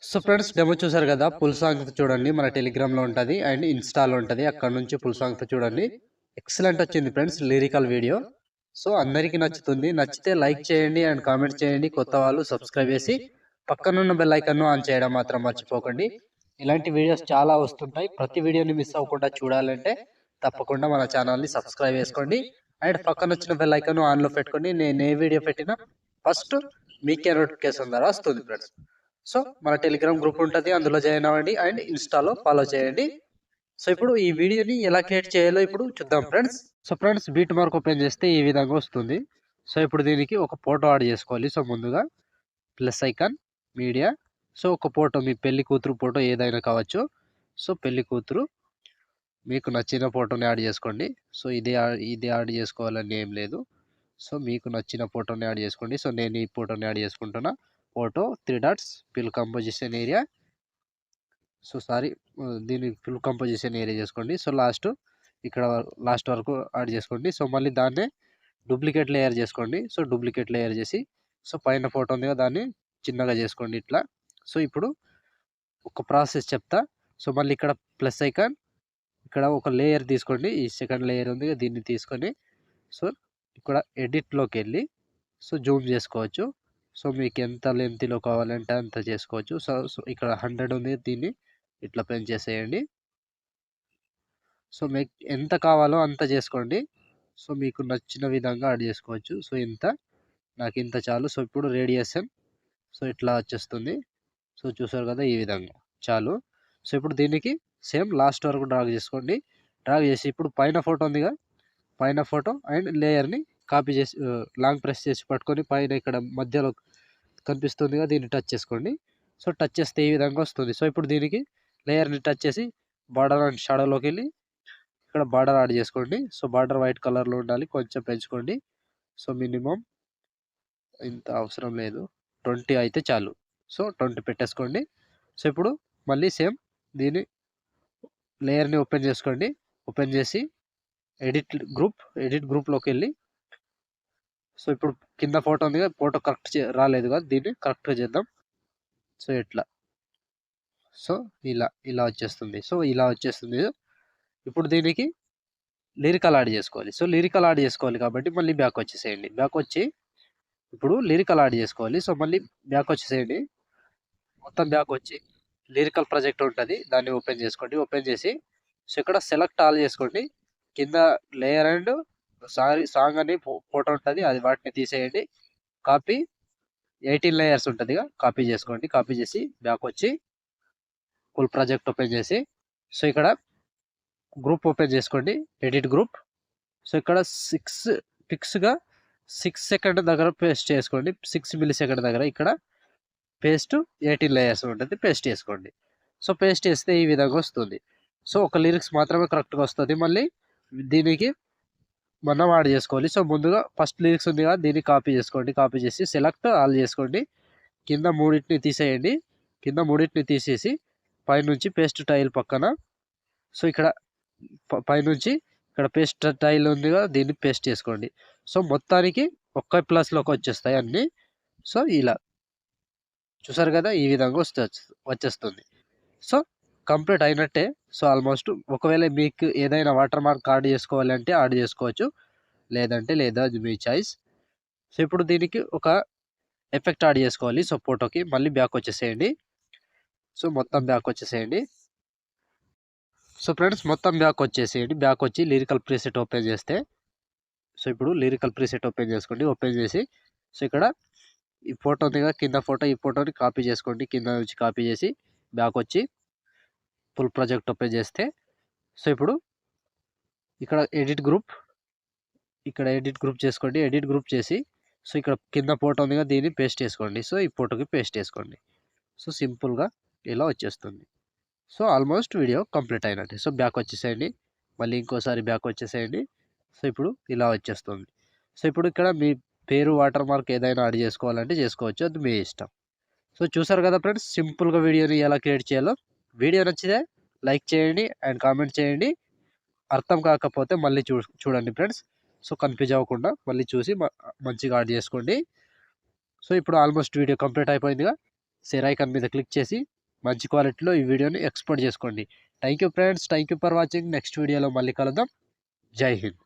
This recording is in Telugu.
సో ఫ్రెండ్స్ డెమో చూసారు కదా, ఫుల్ సాంగ్ చూడండి. మన టెలిగ్రామ్లో ఉంటుంది అండ్ ఇన్స్టాలో ఉంటుంది. అక్కడ నుంచి ఫుల్ సాంగ్ చూడండి. ఎక్సలెంట్ వచ్చింది ఫ్రెండ్స్, లిరికల్ వీడియో. సో అందరికీ నచ్చుతుంది. నచ్చితే లైక్ చేయండి అండ్ కామెంట్ చేయండి. కొత్త వాళ్ళు సబ్స్క్రైబ్ చేసి పక్కనున్న బెల్ ఐకాన్ను ఆన్ చేయడం మాత్రం మర్చిపోకండి. ఇలాంటి వీడియోస్ చాలా వస్తుంటాయి. ప్రతి వీడియోని మిస్ అవ్వకుండా చూడాలంటే తప్పకుండా మన ఛానల్ని సబ్స్క్రైబ్ చేసుకోండి అండ్ పక్కన వచ్చిన బెల్ ఐకాన్ ఆన్లో పెట్టుకోండి. నేను ఏ వీడియో పెట్టినా ఫస్ట్ మీకే నోటిఫికేషన్ ద్వారా వస్తుంది ఫ్రెండ్స్. సో మన టెలిగ్రామ్ గ్రూప్ ఉంటుంది, అందులో జాయిన్ అవ్వండి అండ్ ఇన్స్టాలో ఫాలో చేయండి. సో ఇప్పుడు ఈ వీడియోని ఎలా క్రియేట్ చేయాలో ఇప్పుడు చూద్దాం friends. So friends, beat mark open చేస్తే ఈ విధంగా వస్తుంది. సో ఇప్పుడు దీనికి ఒక ఫోటో యాడ్ చేసుకోవాలి. సో ముందుగా ప్లస్ ఐకాన్, మీడియా. సో ఒక ఫోటో, మీ పెళ్లి కూతురు ఫోటో ఏదైనా కావచ్చు. సో పెళ్లి కూతురు మీకు నచ్చిన ఫోటోని యాడ్ చేసుకోండి. సో ఇది యాడ్ చేసుకోవాలని ఏం లేదు. సో మీకు నచ్చిన ఫోటోని యాడ్ చేసుకోండి. సో నేను ఈ ఫోటోని యాడ్ చేసుకుంటున్నా. Photo 3 dots, fill composition area. So sorry, దీన్ని ఫుల్ కంపోజిషన్ ఏరియా చేసుకోండి. సో ఇక్కడ లాస్ట్ వరకు యాడ్ చేసుకోండి. సో మళ్ళీ దాన్నే డూప్లికేట్ లేయర్ చేసుకోండి. సో డూప్లికేట్ లేయర్ చేసి, సో పైన ఫోటో ఉంది కదా, దాన్ని చిన్నగా చేసుకోండి ఇట్లా. సో ఇప్పుడు ఒక ప్రాసెస్ చెప్తా. సో మళ్ళీ ఇక్కడ ప్లస్ ఐకాన్, ఇక్కడ ఒక లేయర్ తీసుకోండి. ఈ సెకండ్ లేయర్ ఉంది, దీన్ని తీసుకొని సో ఇక్కడ ఎడిట్లోకి వెళ్ళి సో జూమ్ చేసుకోవచ్చు. సో మీకు ఎంత లెంత్లో కావాలంటే అంత చేసుకోవచ్చు. సో ఇక్కడ 100 ఉంది, దీన్ని ఇట్లా పెంచేసేయండి. సో మీకు ఎంత కావాలో అంత చేసుకోండి. సో మీకు నచ్చిన విధంగా యాడ్ చేసుకోవచ్చు. సో నాకు ఇంత చాలు. సో ఇప్పుడు రేడియేషన్ సో ఇట్లా వచ్చేస్తుంది. సో చూసారు కదా, ఈ విధంగా చాలు. సో ఇప్పుడు దీనికి సేమ్ లాస్ట్ వరకు డ్రాగ్ చేసుకోండి. డ్రాగ్ చేసి ఇప్పుడు పైన ఫోటో ఉందిగా, పైన ఫోటో అండ్ లేయర్ని కాపీ చేసి లాంగ్ ప్రెస్ చేసి పట్టుకొని పైన ఇక్కడ మధ్యలో కనిపిస్తుందిగా, దీన్ని టచ్ చేసుకోండి. సో టచ్ చేస్తే ఈ విధంగా వస్తుంది. సో ఇప్పుడు దీనికి లేయర్ని టచ్ చేసి బార్డర్ అండ్ షాడోలోకి వెళ్ళి ఇక్కడ బార్డర్ యాడ్ చేసుకోండి. సో బార్డర్ వైట్ కలర్లో ఉండాలి, కొంచెం పెంచుకోండి. సో మినిమం ఇంత అవసరం లేదు, 20 అయితే చాలు. సో 20 పెట్టేసుకోండి. సో ఇప్పుడు మళ్ళీ సేమ్ దీని లేయర్ని ఓపెన్ చేసుకోండి. ఓపెన్ చేసి ఎడిట్ గ్రూప్లోకి వెళ్ళి, సో ఇప్పుడు కింద ఫోటో ఉంది కదా, ఫోటో కరెక్ట్ రాలేదు కదా, దీన్ని కరెక్ట్గా చేద్దాం. సో ఇట్లా, సో ఇలా వచ్చేస్తుంది. సో ఇలా వచ్చేస్తుంది. ఇప్పుడు దీనికి లిరికల్ యాడ్ చేసుకోవాలి. సో లిరికల్ యాడ్ చేసుకోవాలి కాబట్టి మళ్ళీ బ్యాక్ వచ్చేసేయండి. బ్యాక్ వచ్చి ఇప్పుడు లిరికల్ యాడ్ చేసుకోవాలి. సో మళ్ళీ బ్యాక్ వచ్చేసేయండి. మొత్తం బ్యాక్ వచ్చి లిరికల్ ప్రాజెక్ట్ ఉంటుంది, దాన్ని ఓపెన్ చేసుకోండి. ఓపెన్ చేసి సో ఇక్కడ సెలెక్ట్ ఆల్ చేసుకోండి. కింద లేయర్ అండ్ సాంగ్ అని ఫోటో ఉంటుంది, అది వాటిని తీసేయండి. కాపీ 18 లేయర్స్ ఉంటుంది, కాపీ చేసుకోండి. కాపీ చేసి బ్యాక్ వచ్చి ఫుల్ ప్రాజెక్ట్ ఓపెన్ చేసి సో ఇక్కడ గ్రూప్ ఓపెన్ చేసుకోండి, ఎడిట్ గ్రూప్. సో ఇక్కడ ఫిక్స్గా 6 సెకండ్ దగ్గర పేస్ట్ చేసుకోండి. 6 మిల్లీ సెకండ్ దగ్గర ఇక్కడ పేస్ట్ 18 లేయర్స్ ఉంటుంది, పేస్ట్ చేసుకోండి. సో పేస్ట్ చేస్తే ఈ విధంగా వస్తుంది. సో ఒక లిరిక్స్ మాత్రమే కరెక్ట్గా వస్తుంది. మళ్ళీ దీనికి మనం యాడ్ చేసుకోవాలి. సో ముందుగా ఫస్ట్ లిరిక్స్ ఉంది కదా, దీన్ని కాపీ చేసుకోండి. కాపీ చేసి సెలెక్ట్ ఆల్ చేసుకోండి. కింద మూడింటిని తీసేయండి. కింద మూడింటిని తీసేసి పైనుంచి పేస్ట్ టైల్ పక్కన, సో ఇక్కడ పైనుంచి ఇక్కడ పేస్ట్ టైల్ ఉంది కదా, దీన్ని పేస్ట్ చేసుకోండి. సో మొత్తానికి ఒక్క ప్లస్లోకి వచ్చేస్తాయి అన్నీ. సో ఇలా చూసారు కదా, ఈ విధంగా వచ్చేస్తుంది. సో కంప్లీట్ అయినట్టే. సో ఆల్మోస్ట్ ఒకవేళ మీకు ఏదైనా వాటర్ మార్క్ యాడ్ చేసుకోవాలంటే యాడ్ చేసుకోవచ్చు, లేదంటే లేదా, అది మీ చాయిస్. సో ఇప్పుడు దీనికి ఒక ఎఫెక్ట్ యాడ్ చేసుకోవాలి. సో ఫోటోకి మళ్ళీ బ్యాక్ వచ్చేసేయండి. సో మొత్తం బ్యాక్ వచ్చేసేయండి. సో ఫ్రెండ్స్ మొత్తం బ్యాక్ వచ్చేసేయండి. బ్యాక్ వచ్చి లిరికల్ ప్రీసెట్ ఓపెన్ చేస్తే, సో ఇప్పుడు లిరికల్ ప్రీసెట్ ఓపెన్ చేసుకోండి. ఓపెన్ చేసి సో ఇక్కడ ఈ ఫోటో ఉంది కదా, కింద ఫోటో, ఈ ఫోటోని కాపీ చేసుకోండి. కింద నుంచి కాపీ చేసి బ్యాక్ వచ్చి ఫుల్ ప్రాజెక్ట్ ఓపెన్ చేస్తే, సో ఇప్పుడు ఇక్కడ ఎడిట్ గ్రూప్ చేసుకోండి. ఎడిట్ గ్రూప్ చేసి సో ఇక్కడ కింద ఫోటో ఉంది కదా, దీన్ని పేస్ట్ చేసుకోండి. సో ఈ ఫోటోకి పేస్ట్ చేసుకోండి. సో సింపుల్గా ఇలా వచ్చేస్తుంది. సో ఆల్మోస్ట్ వీడియో కంప్లీట్ అయినట్టే. సో బ్యాక్ వచ్చేసేయండి. మళ్ళీ ఇంకోసారి బ్యాక్ వచ్చేసేయండి. సో ఇప్పుడు ఇలా వచ్చేస్తుంది. సో ఇప్పుడు ఇక్కడ మీ పేరు, వాటర్ మార్క్ ఏదైనా యాడ్ చేసుకోవాలంటే చేసుకోవచ్చు, అది మీ ఇష్టం. సో చూసారు కదా ఫ్రెండ్స్, సింపుల్గా వీడియోని ఎలా క్రియేట్ చేయాలో. వీడియో నచ్చితే లైక్ చేయండి అండ్ కామెంట్ చేయండి. అర్థం కాకపోతే మళ్ళీ చూడండి ఫ్రెండ్స్. సో కన్ఫ్యూజ్ అవ్వకుండా మళ్ళీ చూసి మంచిగా యాడ్ చేసుకోండి. సో ఇప్పుడు ఆల్మోస్ట్ వీడియో కంప్లీట్ అయిపోయిందిగా. షేర్ ఐకాన్ మీద క్లిక్ చేసి మంచి క్వాలిటీలో ఈ వీడియోని ఎక్స్‌పోర్ట్ చేసుకోండి. Thank you friends. Thank you for watching. Next వీడియోలో మళ్ళీ కలుద్దాం. జై హింద్.